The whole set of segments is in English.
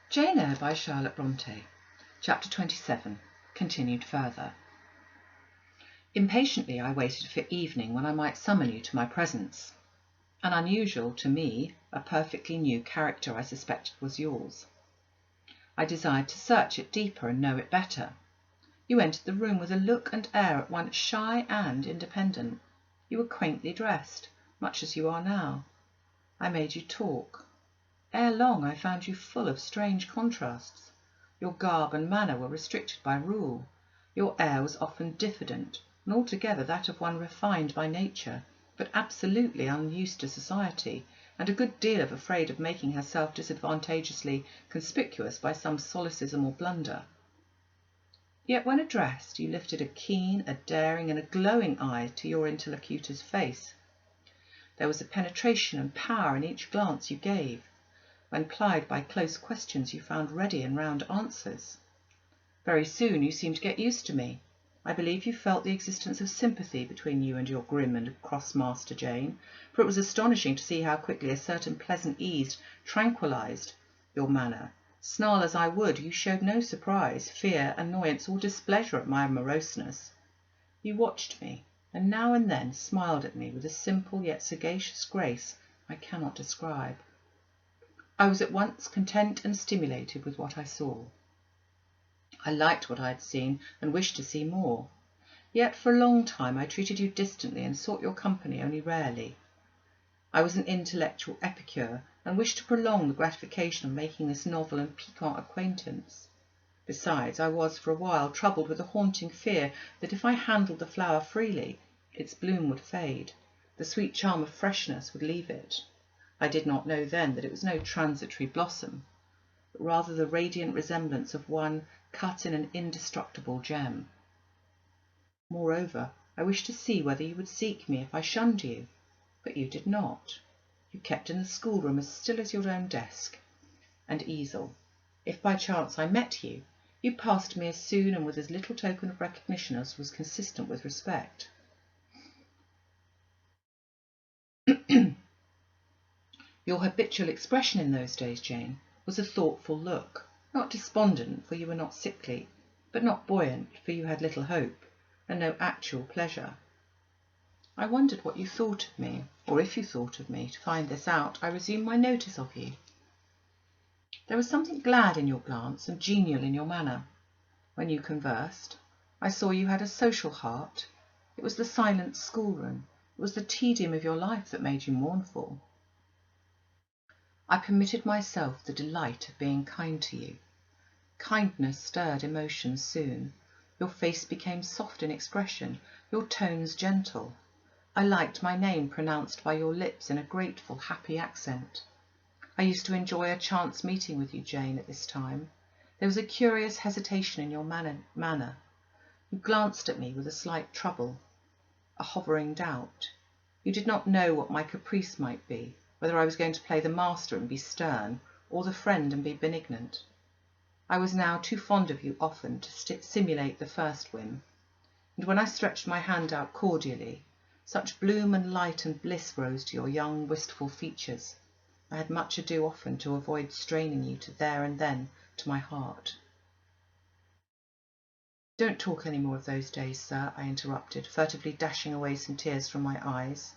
Jane Eyre by Charlotte Bronte. Chapter 27. Continued further. Impatiently I waited for evening when I might summon you to my presence. An unusual, to me, a perfectly new character I suspected was yours. I desired to search it deeper and know it better. You entered the room with a look and air at once shy and independent. You were quaintly dressed, much as you are now. I made you talk. Ere long I found you full of strange contrasts. Your garb and manner were restricted by rule. Your air was often diffident, and altogether that of one refined by nature, but absolutely unused to society, and a good deal afraid of making herself disadvantageously conspicuous by some solecism or blunder. Yet when addressed, you lifted a keen, a daring, and a glowing eye to your interlocutor's face. There was a penetration and power in each glance you gave. When plied by close questions, you found ready and round answers. Very soon you seemed to get used to me. I believe you felt the existence of sympathy between you and your grim and cross Master Jane, for it was astonishing to see how quickly a certain pleasant ease tranquillized your manner. Snarl as I would, you showed no surprise, fear, annoyance, or displeasure at my moroseness. You watched me, and now and then smiled at me with a simple yet sagacious grace I cannot describe. I was at once content and stimulated with what I saw. I liked what I had seen and wished to see more. Yet for a long time I treated you distantly and sought your company only rarely. I was an intellectual epicure and wished to prolong the gratification of making this novel and piquant acquaintance. Besides, I was for a while troubled with a haunting fear that if I handled the flower freely, its bloom would fade, the sweet charm of freshness would leave it. I did not know then that it was no transitory blossom, but rather the radiant resemblance of one cut in an indestructible gem. Moreover, I wished to see whether you would seek me if I shunned you, but you did not. You kept in the schoolroom as still as your own desk and easel. If by chance I met you, you passed me as soon and with as little token of recognition as was consistent with respect. Your habitual expression in those days, Jane, was a thoughtful look, not despondent, for you were not sickly, but not buoyant, for you had little hope, and no actual pleasure. I wondered what you thought of me, or if you thought of me. To find this out, I resumed my notice of you. There was something glad in your glance and genial in your manner. When you conversed, I saw you had a social heart. It was the silent schoolroom, it was the tedium of your life that made you mournful. I permitted myself the delight of being kind to you. Kindness stirred emotions soon. Your face became soft in expression, your tones gentle. I liked my name pronounced by your lips in a grateful, happy accent. I used to enjoy a chance meeting with you, Jane, at this time. There was a curious hesitation in your manner. You glanced at me with a slight trouble, a hovering doubt. You did not know what my caprice might be, whether I was going to play the master and be stern, or the friend and be benignant. I was now too fond of you often to simulate the first whim, and when I stretched my hand out cordially, such bloom and light and bliss rose to your young, wistful features. I had much ado often to avoid straining you to there and then to my heart. Don't talk any more of those days, sir, I interrupted, furtively dashing away some tears from my eyes.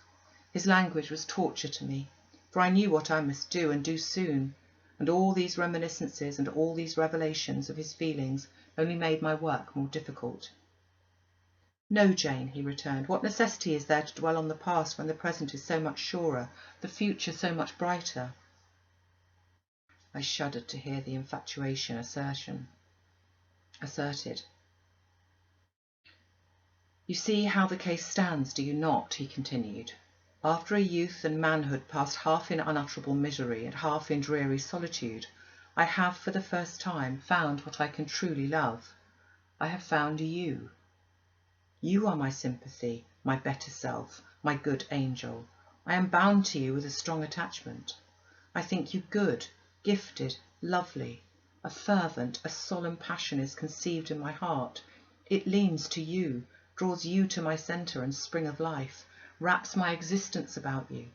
His language was torture to me, for I knew what I must do, and do soon, and all these reminiscences and all these revelations of his feelings only made my work more difficult. No, Jane, he returned, what necessity is there to dwell on the past when the present is so much surer, the future so much brighter? I shuddered to hear the infatuation asserted. You see how the case stands, do you not? He continued. After a youth and manhood passed half in unutterable misery and half in dreary solitude, I have for the first time found what I can truly love. I have found you. You are my sympathy, my better self, my good angel. I am bound to you with a strong attachment. I think you good, gifted, lovely. A fervent, a solemn passion is conceived in my heart. It leans to you, draws you to my centre and spring of life, wraps my existence about you,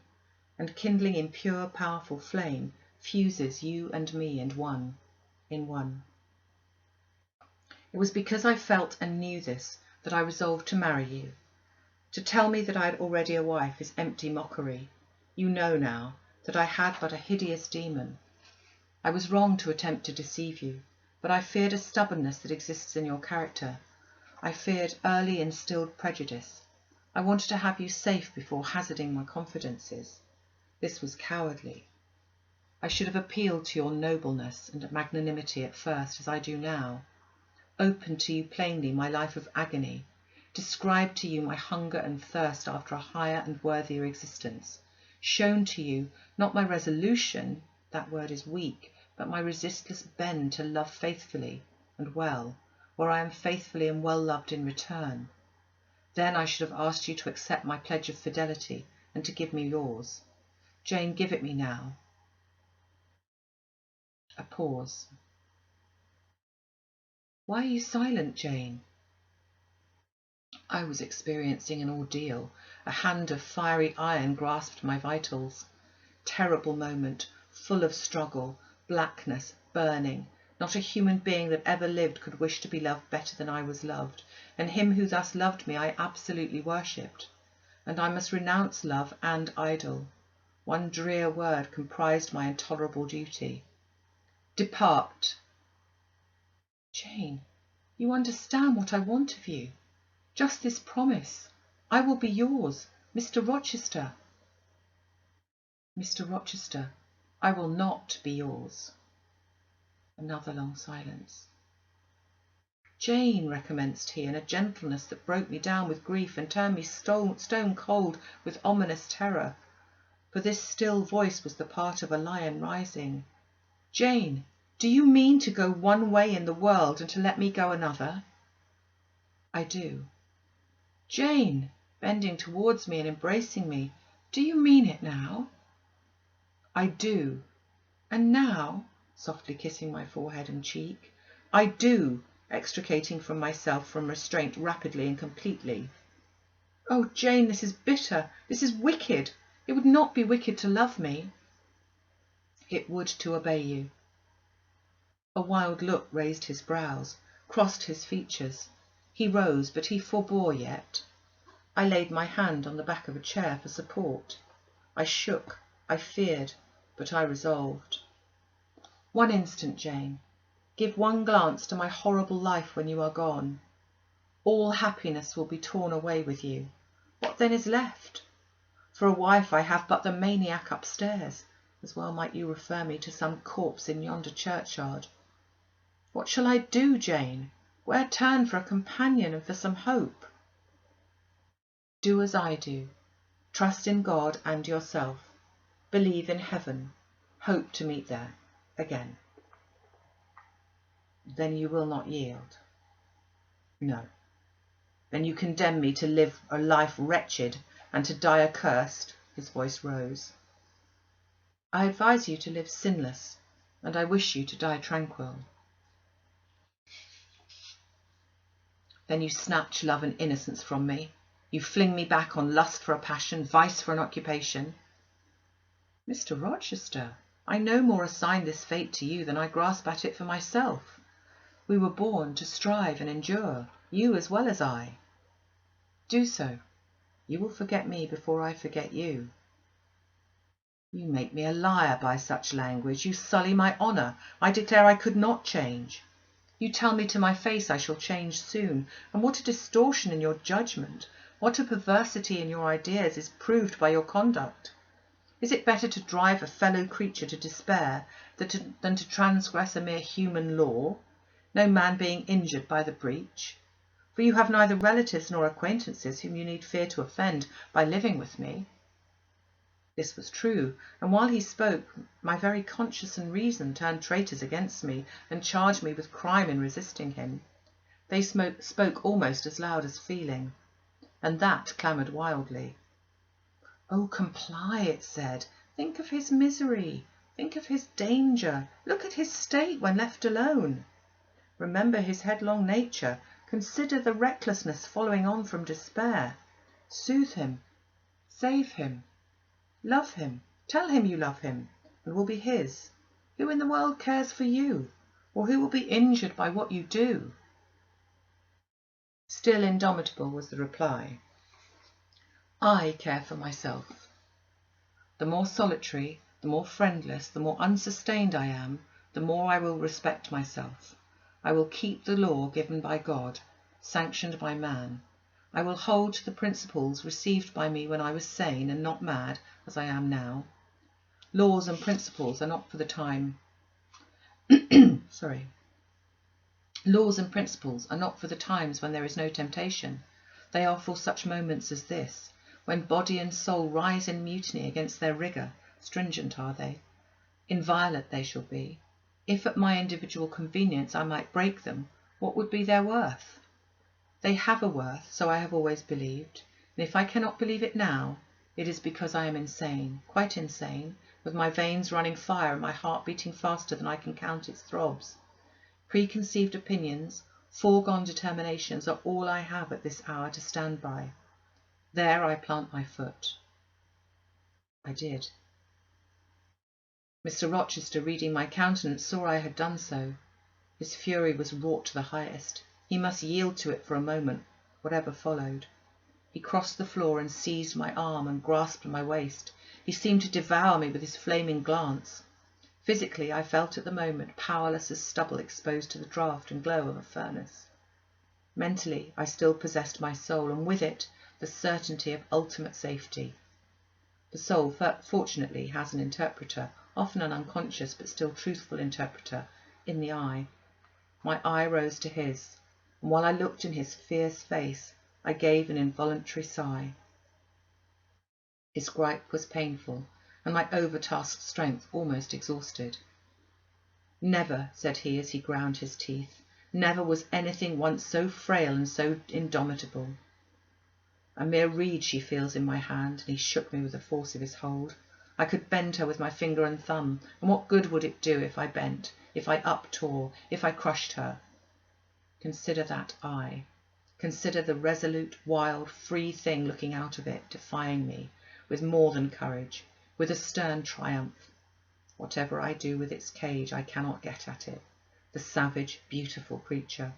and kindling in pure, powerful flame, fuses you and me in one. in one. It was because I felt and knew this that I resolved to marry you. To tell me that I had already a wife is empty mockery. You know now that I had but a hideous demon. I was wrong to attempt to deceive you, but I feared a stubbornness that exists in your character. I feared early instilled prejudice. I wanted to have you safe before hazarding my confidences. This was cowardly. I should have appealed to your nobleness and magnanimity at first, as I do now, opened to you plainly my life of agony, described to you my hunger and thirst after a higher and worthier existence, shown to you not my resolution, that word is weak, but my resistless bend to love faithfully and well, where I am faithfully and well loved in return. Then I should have asked you to accept my pledge of fidelity and to give me yours. Jane, give it me now. A pause. Why are you silent, Jane? I was experiencing an ordeal. A hand of fiery iron grasped my vitals. Terrible moment, full of struggle, blackness, burning. Not a human being that ever lived could wish to be loved better than I was loved, and him who thus loved me I absolutely worshipped. And I must renounce love and idol. One drear word comprised my intolerable duty. Depart. Jane, you understand what I want of you. Just this promise. I will be yours, Mr. Rochester. Mr. Rochester, I will not be yours. Another long silence. Jane, recommenced he, in a gentleness that broke me down with grief and turned me stone cold with ominous terror. For this still voice was the part of a lion rising. Jane, do you mean to go one way in the world and to let me go another? I do. Jane, bending towards me and embracing me, do you mean it now? I do. And now, softly kissing my forehead and cheek, I do, extricating from myself from restraint rapidly and completely. Oh, Jane, this is bitter, this is wicked. It would not be wicked to love me. It would to obey you. A wild look raised his brows, crossed his features. He rose, but he forbore yet. I laid my hand on the back of a chair for support. I shook, I feared, but I resolved. One instant, Jane. Give one glance to my horrible life when you are gone. All happiness will be torn away with you. What then is left? For a wife I have but the maniac upstairs. As well might you refer me to some corpse in yonder churchyard. What shall I do, Jane? Where turn for a companion and for some hope? Do as I do. Trust in God and yourself. Believe in heaven. Hope to meet there again. Then you will not yield? No. Then you condemn me to live a life wretched and to die accursed? His voice rose. I advise you to live sinless, and I wish you to die tranquil. Then you snatch love and innocence from me. You fling me back on lust for a passion, vice for an occupation. Mr. Rochester, I no more assign this fate to you than I grasp at it for myself. We were born to strive and endure, you as well as I. Do so. You will forget me before I forget you. You make me a liar by such language. You sully my honour. I declare I could not change. You tell me to my face I shall change soon, and what a distortion in your judgment, what a perversity in your ideas is proved by your conduct. Is it better to drive a fellow creature to despair than to transgress a mere human law, no man being injured by the breach? For you have neither relatives nor acquaintances whom you need fear to offend by living with me. This was true, and while he spoke, my very conscience and reason turned traitors against me and charged me with crime in resisting him. They spoke almost as loud as feeling, and that clamoured wildly. Oh, comply, it said. Think of his misery. Think of his danger. Look at his state when left alone. Remember his headlong nature. Consider the recklessness following on from despair. Soothe him. Save him. Love him. Tell him you love him, and will be his. Who in the world cares for you? Or who will be injured by what you do? Still indomitable was the reply. I care for myself. The more solitary, the more friendless, the more unsustained I am, the more I will respect myself. I will keep the law given by God, sanctioned by man. I will hold to the principles received by me when I was sane and not mad, as I am now. Laws and principles are not for the time. Laws and principles are not for the times when there is no temptation. They are for such moments as this, when body and soul rise in mutiny against their rigour. Stringent are they. Inviolate they shall be. If at my individual convenience I might break them, what would be their worth? They have a worth, so I have always believed, and if I cannot believe it now, it is because I am insane, quite insane, with my veins running fire and my heart beating faster than I can count its throbs. Preconceived opinions, foregone determinations are all I have at this hour to stand by. There I plant my foot. I did. Mr. Rochester, reading my countenance, saw I had done so. His fury was wrought to the highest. He must yield to it for a moment, whatever followed. He crossed the floor and seized my arm and grasped my waist. He seemed to devour me with his flaming glance. Physically, I felt at the moment powerless as stubble exposed to the draught and glow of a furnace. Mentally, I still possessed my soul, and with it, the certainty of ultimate safety. The soul, fortunately, has an interpreter, often an unconscious but still truthful interpreter, in the eye. My eye rose to his, and while I looked in his fierce face, I gave an involuntary sigh. His gripe was painful, and my overtasked strength almost exhausted. Never, said he as he ground his teeth, never was anything once so frail and so indomitable. A mere reed she feels in my hand, and he shook me with the force of his hold. I could bend her with my finger and thumb, and what good would it do if I bent, if I uptore, if I crushed her? Consider that eye. Consider the resolute, wild, free thing looking out of it, defying me, with more than courage, with a stern triumph. Whatever I do with its cage, I cannot get at it. The savage, beautiful creature.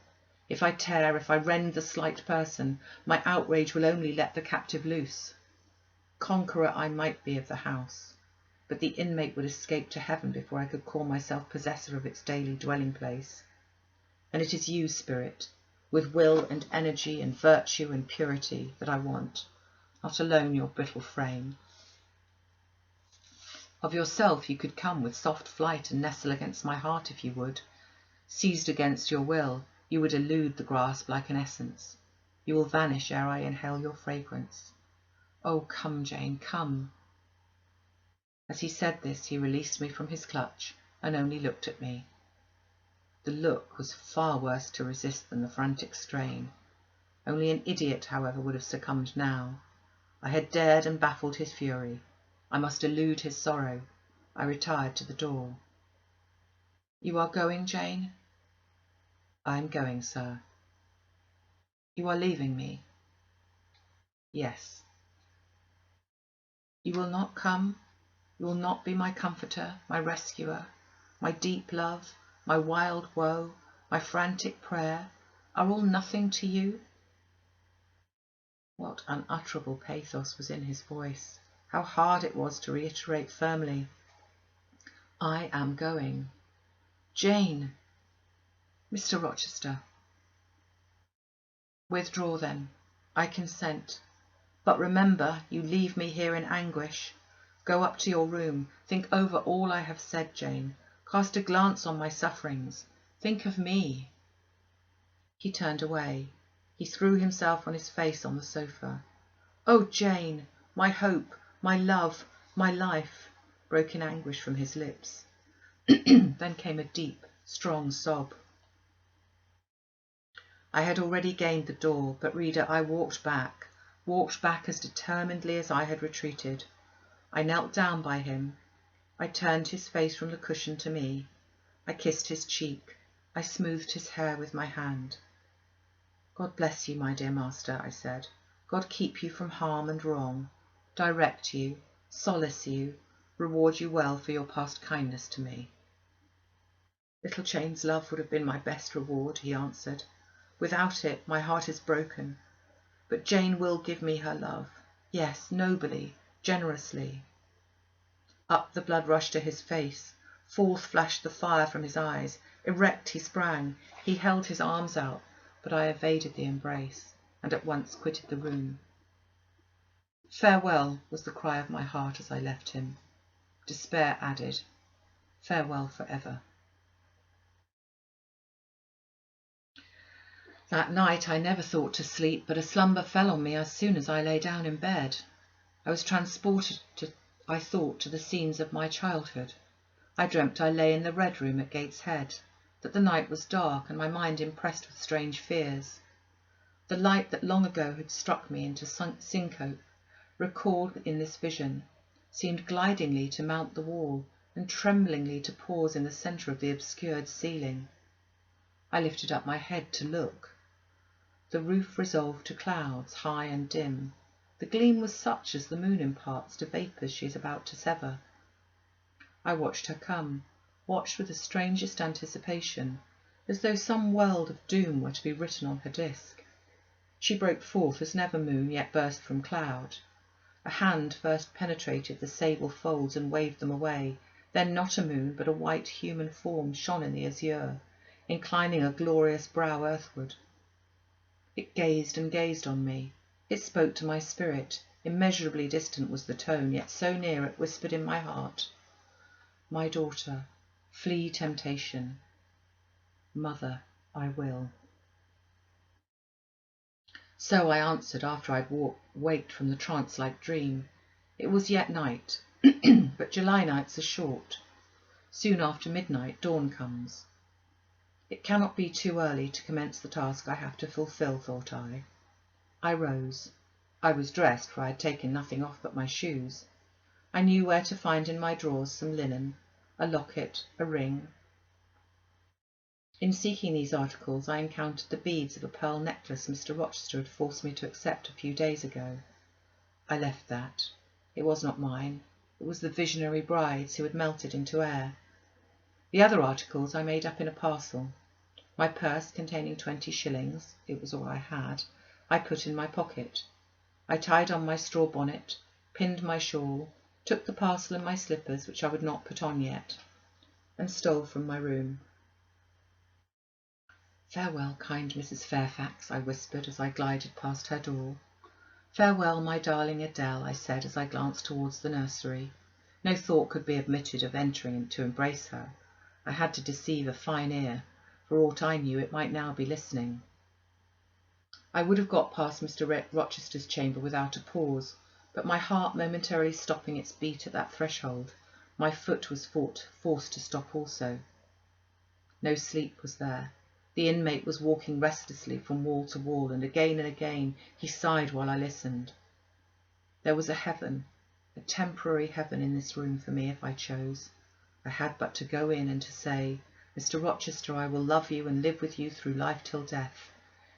If I tear, if I rend the slight person, my outrage will only let the captive loose. Conqueror I might be of the house, but the inmate would escape to heaven before I could call myself possessor of its daily dwelling place. And it is you, spirit, with will and energy and virtue and purity, that I want, not alone your brittle frame. Of yourself you could come with soft flight and nestle against my heart if you would. Seized against your will, you would elude the grasp like an essence. You will vanish ere I inhale your fragrance. Oh, come, Jane, come. As he said this, he released me from his clutch and only looked at me. The look was far worse to resist than the frantic strain. Only an idiot, however, would have succumbed now. I had dared and baffled his fury. I must elude his sorrow. I retired to the door. You are going, Jane? I am going, sir. You are leaving me? Yes. You will not come? You will not be my comforter, my rescuer, my deep love, my wild woe, my frantic prayer, are all nothing to you? What unutterable pathos was in his voice. How hard it was to reiterate firmly, I am going. Jane! Mr. Rochester. Withdraw then. I consent. But remember, you leave me here in anguish. Go up to your room. Think over all I have said, Jane. Cast a glance on my sufferings. Think of me. He turned away. He threw himself on his face on the sofa. Oh, Jane, my hope, my love, my life, broke in anguish from his lips. Then came a deep, strong sob. I had already gained the door, but, reader, I walked back as determinedly as I had retreated. I knelt down by him. I turned his face from the cushion to me. I kissed his cheek. I smoothed his hair with my hand. God bless you, my dear master, I said. God keep you from harm and wrong, direct you, solace you, reward you well for your past kindness to me. Little Jane's love would have been my best reward, he answered. Without it, my heart is broken. But Jane will give me her love. Yes, nobly, generously. Up the blood rushed to his face. Forth flashed the fire from his eyes. Erect he sprang. He held his arms out, but I evaded the embrace, and at once quitted the room. Farewell, was the cry of my heart as I left him. Despair added, farewell forever. That night I never thought to sleep, but a slumber fell on me as soon as I lay down in bed. I was transported, I thought, to the scenes of my childhood. I dreamt I lay in the Red Room at Gateshead, that the night was dark and my mind impressed with strange fears. The light that long ago had struck me into syncope, recalled in this vision, seemed glidingly to mount the wall and tremblingly to pause in the centre of the obscured ceiling. I lifted up my head to look. The roof resolved to clouds, high and dim. The gleam was such as the moon imparts to vapours she is about to sever. I watched her come, watched with the strangest anticipation, as though some world of doom were to be written on her disk. She broke forth as never moon yet burst from cloud. A hand first penetrated the sable folds and waved them away, then not a moon but a white human form shone in the azure, inclining a glorious brow earthward. It gazed and gazed on me. It spoke to my spirit. Immeasurably distant was the tone, yet so near it whispered in my heart, my daughter, flee temptation. Mother, I will. So I answered after I'd waked from the trance-like dream. It was yet night, but July nights are short. Soon after midnight dawn comes. It cannot be too early to commence the task I have to fulfil, thought I. I rose. I was dressed, for I had taken nothing off but my shoes. I knew where to find in my drawers some linen, a locket, a ring. In seeking these articles, I encountered the beads of a pearl necklace Mr. Rochester had forced me to accept a few days ago. I left that. It was not mine. It was the visionary bride's who had melted into air. The other articles I made up in a parcel. My purse containing 20 shillings, it was all I had, I put in my pocket. I tied on my straw bonnet, pinned my shawl, took the parcel and my slippers, which I would not put on yet, and stole from my room. Farewell, kind Mrs. Fairfax, I whispered as I glided past her door. Farewell, my darling Adele, I said as I glanced towards the nursery. No thought could be admitted of entering to embrace her. I had to deceive a fine ear. For aught I knew, it might now be listening. I would have got past Mr. Rochester's chamber without a pause, but my heart momentarily stopping its beat at that threshold, my foot was forced to stop also. No sleep was there. The inmate was walking restlessly from wall to wall, and again he sighed while I listened. There was a heaven, a temporary heaven in this room for me if I chose. I had but to go in and to say, Mr. Rochester, I will love you and live with you through life till death,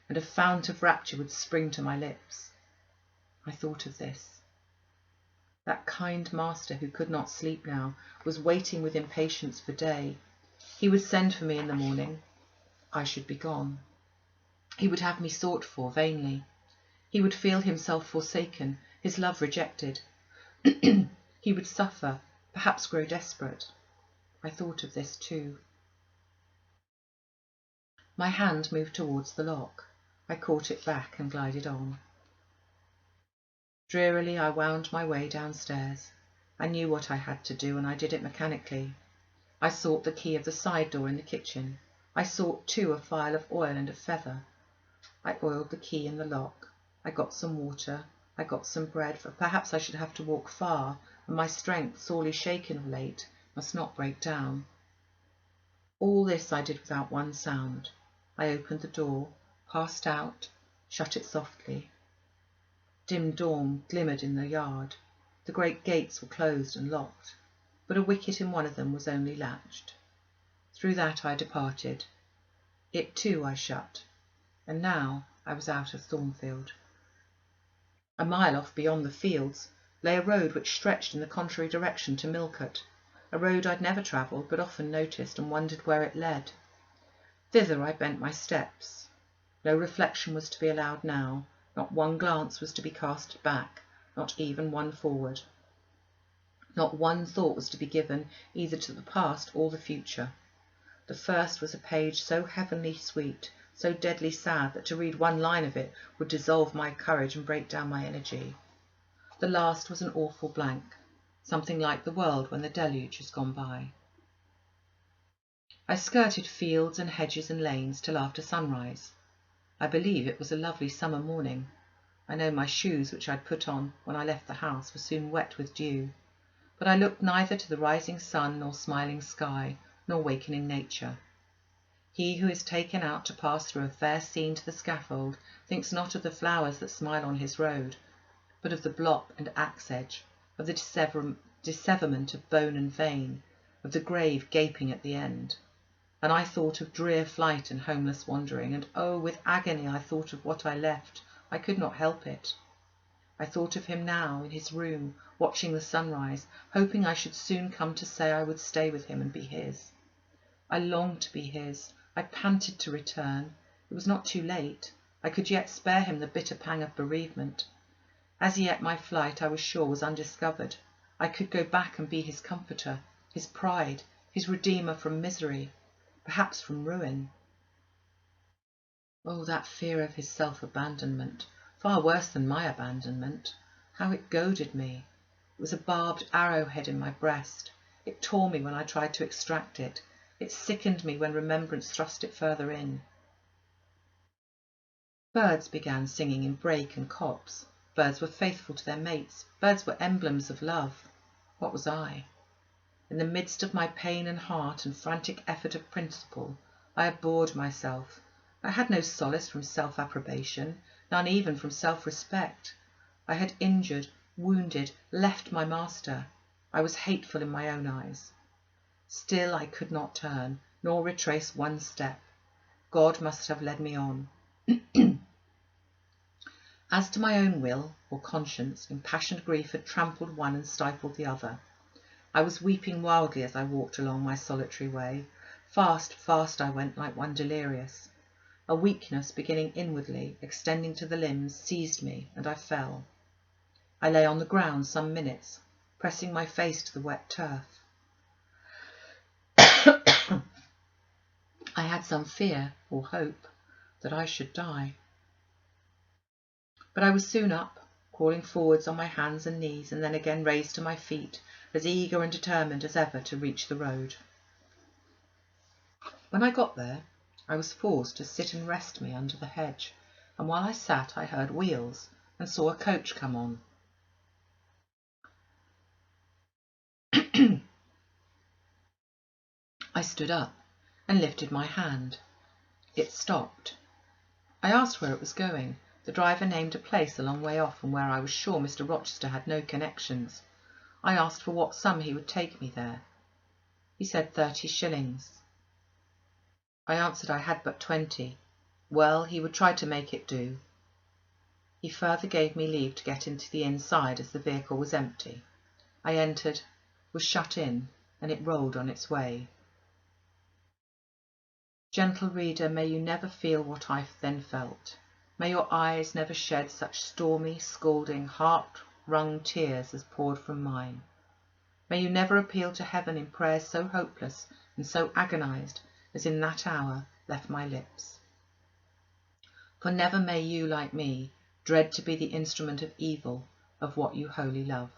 and a fount of rapture would spring to my lips. I thought of this. That kind master who could not sleep now was waiting with impatience for day. He would send for me in the morning. I should be gone. He would have me sought for vainly. He would feel himself forsaken, his love rejected. He would suffer, perhaps grow desperate. I thought of this too. My hand moved towards the lock. I caught it back and glided on. Drearily I wound my way downstairs. I knew what I had to do, and I did it mechanically. I sought the key of the side door in the kitchen. I sought, too, a phial of oil and a feather. I oiled the key in the lock. I got some water. I got some bread, for perhaps I should have to walk far, and my strength, sorely shaken of late, must not break down. All this I did without one sound. I opened the door, passed out, shut it softly. Dim dawn glimmered in the yard. The great gates were closed and locked, but a wicket in one of them was only latched. Through that I departed. It too I shut, and now I was out of Thornfield. A mile off beyond the fields lay a road which stretched in the contrary direction to Millcote. a road I'd never travelled but often noticed and wondered where it led. Thither I bent my steps. No reflection was to be allowed now, not one glance was to be cast back, not even one forward. Not one thought was to be given either to the past or the future. The first was a page so heavenly sweet, so deadly sad that to read one line of it would dissolve my courage and break down my energy. The last was an awful blank, something like the world when the deluge has gone by. I skirted fields and hedges and lanes till after sunrise. I believe it was a lovely summer morning. I know my shoes, which I'd put on when I left the house, were soon wet with dew, but I looked neither to the rising sun nor smiling sky, nor wakening nature. He who is taken out to pass through a fair scene to the scaffold thinks not of the flowers that smile on his road, but of the block and axe edge, of the disseverment of bone and vein, of the grave gaping at the end. And I thought of drear flight and homeless wandering, and oh, with agony I thought of what I left. I could not help it. I thought of him now, in his room, watching the sunrise, hoping I should soon come to say I would stay with him and be his. I longed to be his. I panted to return. It was not too late. I could yet spare him the bitter pang of bereavement. As yet my flight, I was sure, was undiscovered. I could go back and be his comforter, his pride, his redeemer from misery, perhaps from ruin. Oh, that fear of his self-abandonment, far worse than my abandonment. How it goaded me. It was a barbed arrowhead in my breast. It tore me when I tried to extract it. It sickened me when remembrance thrust it further in. Birds began singing in brake and copse. Birds were faithful to their mates. Birds were emblems of love. What was I? In the midst of my pain and heart and frantic effort of principle, I abhorred myself. I had no solace from self-approbation, none even from self-respect. I had injured, wounded, left my master. I was hateful in my own eyes. Still I could not turn, nor retrace one step. God must have led me on. As to my own will, or conscience, impassioned grief had trampled one and stifled the other. I was weeping wildly as I walked along my solitary way. Fast, fast I went like one delirious. A weakness, beginning inwardly, extending to the limbs, seized me, and I fell. I lay on the ground some minutes, pressing my face to the wet turf. I had some fear, or hope, that I should die. But I was soon up, crawling forwards on my hands and knees, and then again raised to my feet, as eager and determined as ever to reach the road. When I got there, I was forced to sit and rest me under the hedge, and while I sat I heard wheels and saw a coach come on. I stood up and lifted my hand. It stopped. I asked where it was going. The driver named a place a long way off and where I was sure Mr. Rochester had no connections. I asked for what sum he would take me there. He said 30 shillings. I answered I had but 20. Well, he would try to make it do. He further gave me leave to get into the inside as the vehicle was empty. I entered, was shut in, and it rolled on its way. Gentle reader, may you never feel what I then felt. May your eyes never shed such stormy, scalding, heart-wrung tears as poured from mine. May you never appeal to heaven in prayers so hopeless and so agonized as in that hour left my lips. For never may you, like me, dread to be the instrument of evil of what you wholly love.